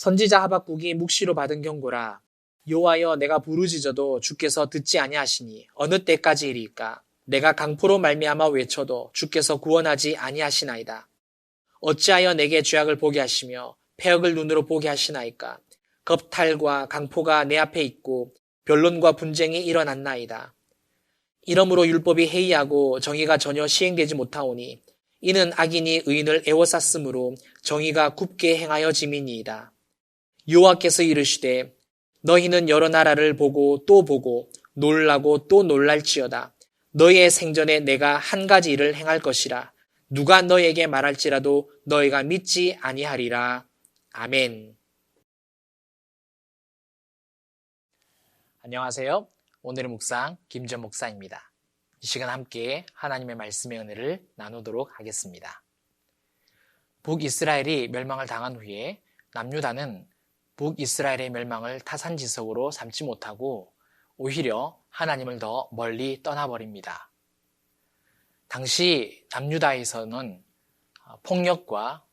선지자 하박국이 묵시로 받은 경고라. 여호와여, 내가 부르짖어도 주께서 듣지 아니하시니 어느 때까지이리까? 내가 강포로 말미암아 외쳐도 주께서 구원하지 아니하시나이다. 어찌하여 내게 죄악을 보게 하시며 패역을 눈으로 보게 하시나이까? 겁탈과 강포가 내 앞에 있고 변론과 분쟁이 일어났나이다. 이러므로 율법이 해이하고 정의가 전혀 시행되지 못하오니 이는 악인이 의인을 애워쌌으므로 정의가 굽게 행하여 짐이니이다. 여호와께서 이르시되 너희는 여러 나라를 보고 또 보고 놀라고 또 놀랄지어다. 너희의 생전에 내가 한 가지 일을 행할 것이라. 누가 너희에게 말할지라도 너희가 믿지 아니하리라. 아멘. 안녕하세요. 오늘의 묵상 김전 목사입니다. 이 시간 함께 하나님의 말씀의 은혜를 나누도록 하겠습니다. 북이스라엘이 멸망을 당한 후에 남유다는 북이스라엘의 멸망을 타산지석으로 삼지 못하고 오히려 하나님을 더 멀리 떠나버립니다. 당시 남유다에서는 폭력과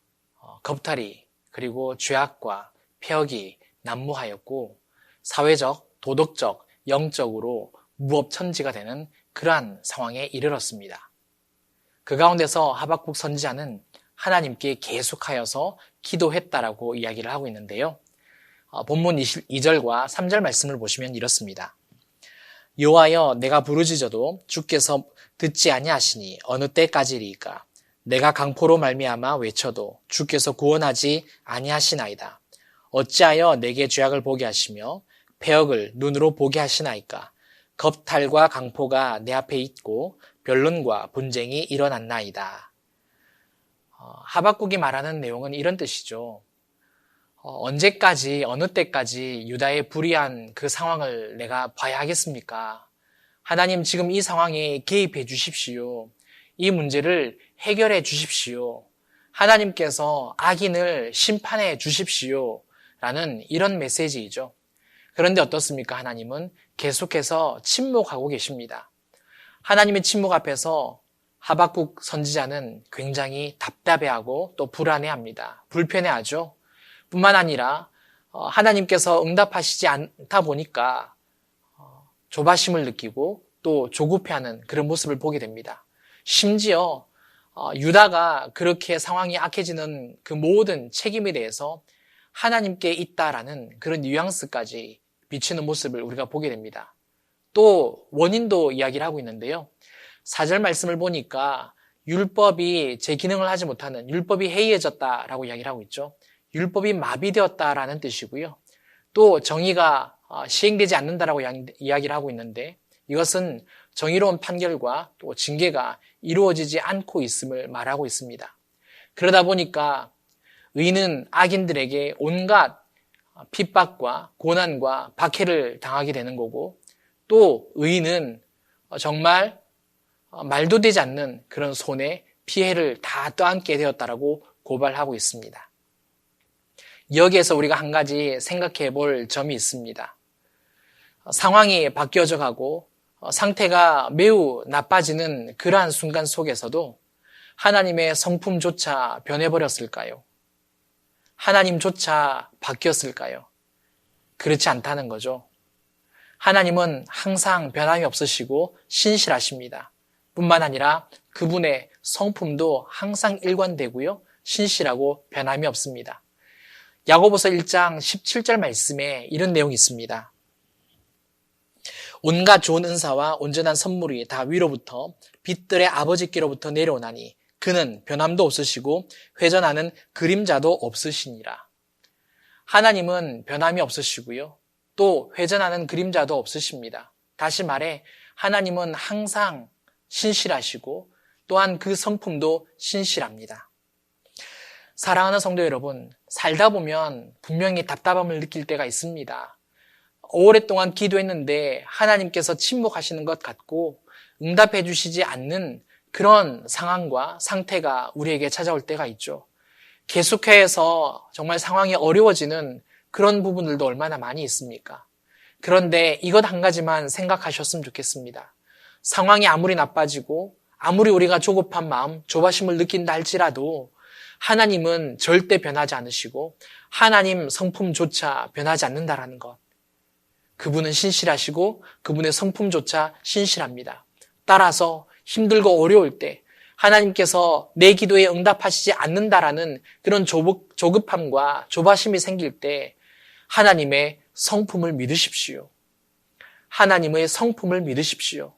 겁탈이 그리고 죄악과 폐역이 난무하였고 사회적, 도덕적, 영적으로 무법천지가 되는 그러한 상황에 이르렀습니다. 그 가운데서 하박국 선지자는 하나님께 계속하여서 기도했다라고 이야기를 하고 있는데요. 본문 2절과 3절 말씀을 보시면 이렇습니다. 여호와여, 내가 부르짖어도 주께서 듣지 아니하시니 어느 때까지리까? 내가 강포로 말미암아 외쳐도 주께서 구원하지 아니하시나이다. 어찌하여 내게 죄악을 보게 하시며 패역을 눈으로 보게 하시나이까? 겁탈과 강포가 내 앞에 있고 변론과 분쟁이 일어났나이다. 하박국이 말하는 내용은 이런 뜻이죠. 언제까지 어느 때까지 유다의 불의한 그 상황을 내가 봐야 하겠습니까? 하나님, 지금 이 상황에 개입해 주십시오. 이 문제를 해결해 주십시오. 하나님께서 악인을 심판해 주십시오. 라는 이런 메시지이죠. 그런데 어떻습니까? 하나님은 계속해서 침묵하고 계십니다. 하나님의 침묵 앞에서 하박국 선지자는 굉장히 답답해하고 또 불안해합니다. 불편해하죠. 뿐만 아니라 하나님께서 응답하시지 않다 보니까 조바심을 느끼고 또 조급해하는 그런 모습을 보게 됩니다. 심지어 유다가 그렇게 상황이 악해지는 그 모든 책임에 대해서 하나님께 있다라는 그런 뉘앙스까지 비치는 모습을 우리가 보게 됩니다. 또 원인도 이야기를 하고 있는데요. 4절 말씀을 보니까 율법이 제 기능을 하지 못하는, 율법이 해이해졌다라고 이야기를 하고 있죠. 율법이 마비되었다라는 뜻이고요. 또 정의가 시행되지 않는다라고 이야기를 하고 있는데 이것은 정의로운 판결과 또 징계가 이루어지지 않고 있음을 말하고 있습니다. 그러다 보니까 의인은 악인들에게 온갖 핍박과 고난과 박해를 당하게 되는 거고 또 의인은 정말 말도 되지 않는 그런 손해, 피해를 다 떠안게 되었다라고 고발하고 있습니다. 여기에서 우리가 한 가지 생각해 볼 점이 있습니다. 상황이 바뀌어져 가고 상태가 매우 나빠지는 그러한 순간 속에서도 하나님의 성품조차 변해버렸을까요? 하나님조차 바뀌었을까요? 그렇지 않다는 거죠. 하나님은 항상 변함이 없으시고 신실하십니다. 뿐만 아니라 그분의 성품도 항상 일관되고요. 신실하고 변함이 없습니다. 야고보서 1장 17절 말씀에 이런 내용이 있습니다. 온갖 좋은 은사와 온전한 선물이 다 위로부터 빛들의 아버지께로부터 내려오나니 그는 변함도 없으시고 회전하는 그림자도 없으시니라. 하나님은 변함이 없으시고요. 또 회전하는 그림자도 없으십니다. 다시 말해 하나님은 항상 신실하시고 또한 그 성품도 신실합니다. 사랑하는 성도 여러분, 살다 보면 분명히 답답함을 느낄 때가 있습니다. 오랫동안 기도했는데 하나님께서 침묵하시는 것 같고 응답해 주시지 않는 그런 상황과 상태가 우리에게 찾아올 때가 있죠. 계속해서 정말 상황이 어려워지는 그런 부분들도 얼마나 많이 있습니까? 그런데 이것 한 가지만 생각하셨으면 좋겠습니다. 상황이 아무리 나빠지고 아무리 우리가 조급한 마음, 조바심을 느낀다 할지라도 하나님은 절대 변하지 않으시고 하나님 성품조차 변하지 않는다라는 것. 그분은 신실하시고 그분의 성품조차 신실합니다. 따라서 힘들고 어려울 때 하나님께서 내 기도에 응답하시지 않는다라는 그런 조급함과 조바심이 생길 때 하나님의 성품을 믿으십시오. 하나님의 성품을 믿으십시오.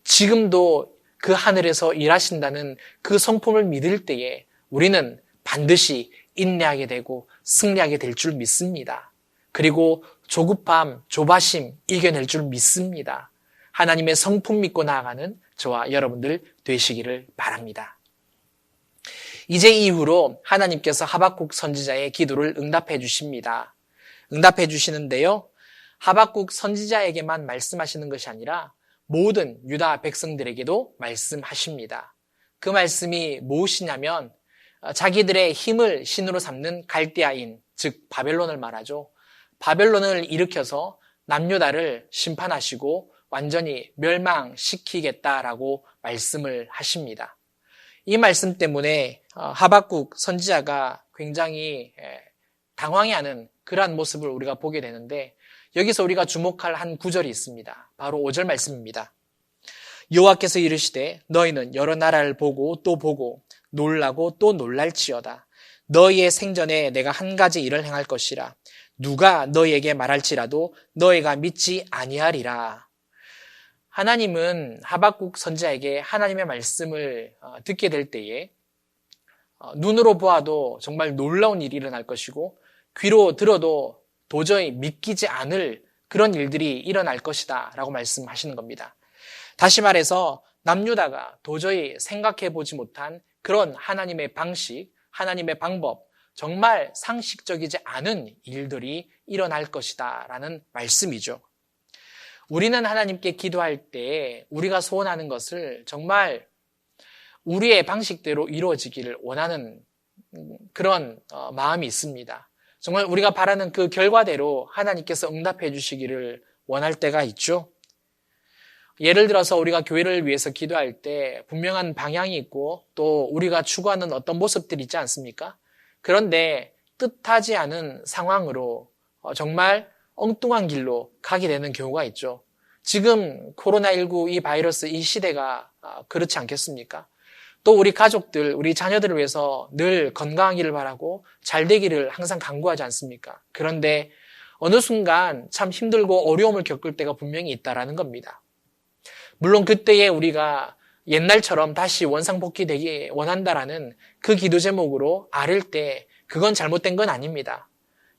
지금도 그 하늘에서 일하신다는 그 성품을 믿을 때에 우리는 반드시 인내하게 되고 승리하게 될 줄 믿습니다. 그리고 조급함, 조바심 이겨낼 줄 믿습니다. 하나님의 성품 믿고 나아가는 저와 여러분들 되시기를 바랍니다. 이제 이후로 하나님께서 하박국 선지자의 기도를 응답해 주십니다. 응답해 주시는데요. 하박국 선지자에게만 말씀하시는 것이 아니라 모든 유다 백성들에게도 말씀하십니다. 그 말씀이 무엇이냐면 자기들의 힘을 신으로 삼는 갈대아인, 즉 바벨론을 말하죠. 바벨론을 일으켜서 남유다를 심판하시고 완전히 멸망시키겠다라고 말씀을 하십니다. 이 말씀 때문에 하박국 선지자가 굉장히 당황해하는 그러한 모습을 우리가 보게 되는데 여기서 우리가 주목할 한 구절이 있습니다. 바로 5절 말씀입니다. 여호와께서 이르시되 너희는 여러 나라를 보고 또 보고 놀라고 또 놀랄지어다. 너희의 생전에 내가 한 가지 일을 행할 것이라. 누가 너희에게 말할지라도 너희가 믿지 아니하리라. 하나님은 하박국 선지자에게 하나님의 말씀을 듣게 될 때에 눈으로 보아도 정말 놀라운 일이 일어날 것이고 귀로 들어도 도저히 믿기지 않을 그런 일들이 일어날 것이다 라고 말씀하시는 겁니다. 다시 말해서 남유다가 도저히 생각해보지 못한 그런 하나님의 방식, 하나님의 방법, 정말 상식적이지 않은 일들이 일어날 것이다 라는 말씀이죠. 우리는 하나님께 기도할 때 우리가 소원하는 것을 정말 우리의 방식대로 이루어지기를 원하는 그런 마음이 있습니다. 정말 우리가 바라는 그 결과대로 하나님께서 응답해 주시기를 원할 때가 있죠. 예를 들어서 우리가 교회를 위해서 기도할 때 분명한 방향이 있고 또 우리가 추구하는 어떤 모습들이 있지 않습니까? 그런데 뜻하지 않은 상황으로 정말 엉뚱한 길로 가게 되는 경우가 있죠. 지금 코로나19 이 바이러스 이 시대가 그렇지 않겠습니까? 또 우리 가족들, 우리 자녀들을 위해서 늘 건강하기를 바라고 잘 되기를 항상 간구하지 않습니까? 그런데 어느 순간 참 힘들고 어려움을 겪을 때가 분명히 있다라는 겁니다. 물론 그때에 우리가 옛날처럼 다시 원상복귀되기 원한다라는 그 기도 제목으로 아릴 때 그건 잘못된 건 아닙니다.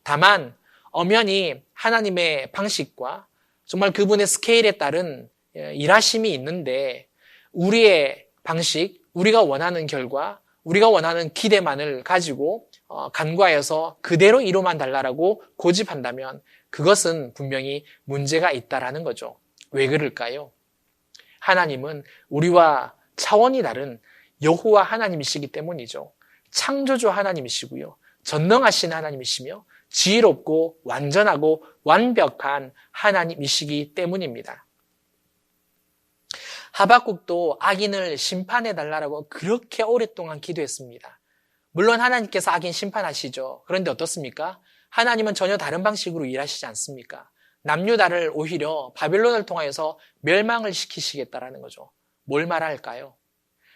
다만 엄연히 하나님의 방식과 정말 그분의 스케일에 따른 일하심이 있는데 우리의 방식, 우리가 원하는 결과, 우리가 원하는 기대만을 가지고 간구하여서 그대로 이루만 달라라고 고집한다면 그것은 분명히 문제가 있다라는 거죠. 왜 그럴까요? 하나님은 우리와 차원이 다른 여호와 하나님이시기 때문이죠. 창조주 하나님이시고요. 전능하신 하나님이시며 지혜롭고 완전하고 완벽한 하나님이시기 때문입니다. 하박국도 악인을 심판해달라고 그렇게 오랫동안 기도했습니다. 물론 하나님께서 악인 심판하시죠. 그런데 어떻습니까? 하나님은 전혀 다른 방식으로 일하시지 않습니까? 남유다를 오히려 바벨론을 통하여서 멸망을 시키시겠다라는 거죠. 뭘 말할까요?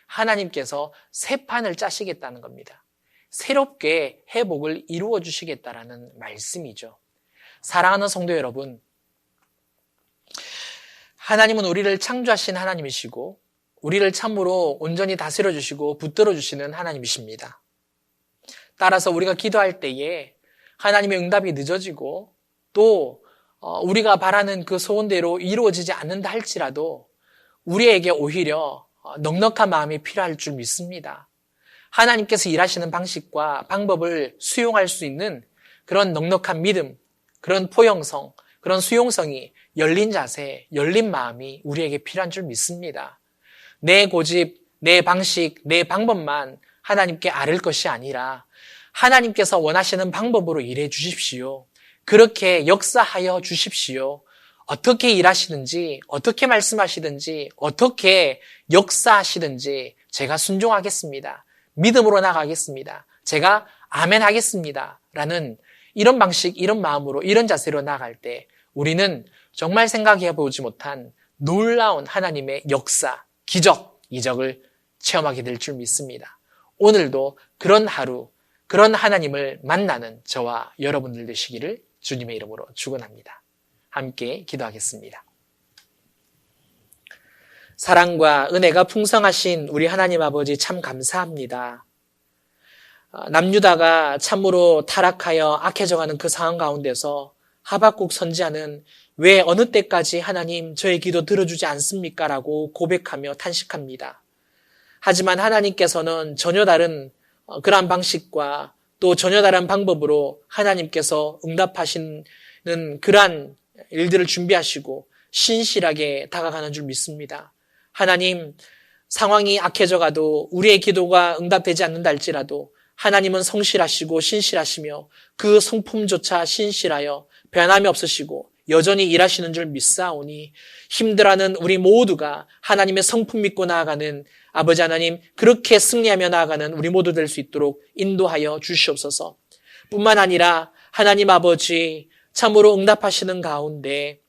하나님께서 새 판을 짜시겠다는 겁니다. 새롭게 회복을 이루어 주시겠다라는 말씀이죠. 사랑하는 성도 여러분, 하나님은 우리를 창조하신 하나님이시고 우리를 참으로 온전히 다스려 주시고 붙들어 주시는 하나님이십니다. 따라서 우리가 기도할 때에 하나님의 응답이 늦어지고 또 우리가 바라는 그 소원대로 이루어지지 않는다 할지라도 우리에게 오히려 넉넉한 마음이 필요할 줄 믿습니다. 하나님께서 일하시는 방식과 방법을 수용할 수 있는 그런 넉넉한 믿음, 그런 포용성, 그런 수용성이 열린 자세, 열린 마음이 우리에게 필요한 줄 믿습니다. 내 고집, 내 방식, 내 방법만 하나님께 아를 것이 아니라 하나님께서 원하시는 방법으로 일해 주십시오. 그렇게 역사하여 주십시오. 어떻게 일하시든지, 어떻게 말씀하시든지, 어떻게 역사하시든지 제가 순종하겠습니다. 믿음으로 나가겠습니다. 제가 아멘 하겠습니다. 라는 이런 방식, 이런 마음으로, 이런 자세로 나아갈 때 우리는 정말 생각해 보지 못한 놀라운 하나님의 역사, 기적, 이적을 체험하게 될 줄 믿습니다. 오늘도 그런 하루, 그런 하나님을 만나는 저와 여러분들 되시기를 주님의 이름으로 축원합니다. 함께 기도하겠습니다. 사랑과 은혜가 풍성하신 우리 하나님 아버지 참 감사합니다. 남유다가 참으로 타락하여 악해져가는 그 상황 가운데서 하박국 선지자는 왜 어느 때까지 하나님 저의 기도 들어주지 않습니까? 라고 고백하며 탄식합니다. 하지만 하나님께서는 전혀 다른 그러한 방식과 또 전혀 다른 방법으로 하나님께서 응답하시는 그러한 일들을 준비하시고 신실하게 다가가는 줄 믿습니다. 하나님, 상황이 악해져 가도 우리의 기도가 응답되지 않는다 할지라도 하나님은 성실하시고 신실하시며 그 성품조차 신실하여 변함이 없으시고 여전히 일하시는 줄 믿사오니 힘들어하는 우리 모두가 하나님의 성품 믿고 나아가는 아버지 하나님, 그렇게 승리하며 나아가는 우리 모두 될 수 있도록 인도하여 주시옵소서. 뿐만 아니라 하나님 아버지, 참으로 응답하시는 가운데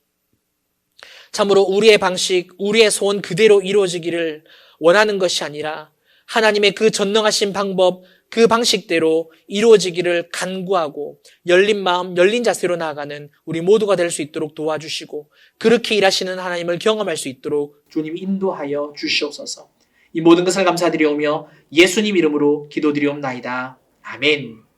참으로 우리의 방식, 우리의 소원 그대로 이루어지기를 원하는 것이 아니라 하나님의 그 전능하신 방법, 그 방식대로 이루어지기를 간구하고 열린 마음, 열린 자세로 나아가는 우리 모두가 될 수 있도록 도와주시고 그렇게 일하시는 하나님을 경험할 수 있도록 주님 인도하여 주시옵소서. 이 모든 것을 감사드리오며 예수님 이름으로 기도드리옵나이다. 아멘.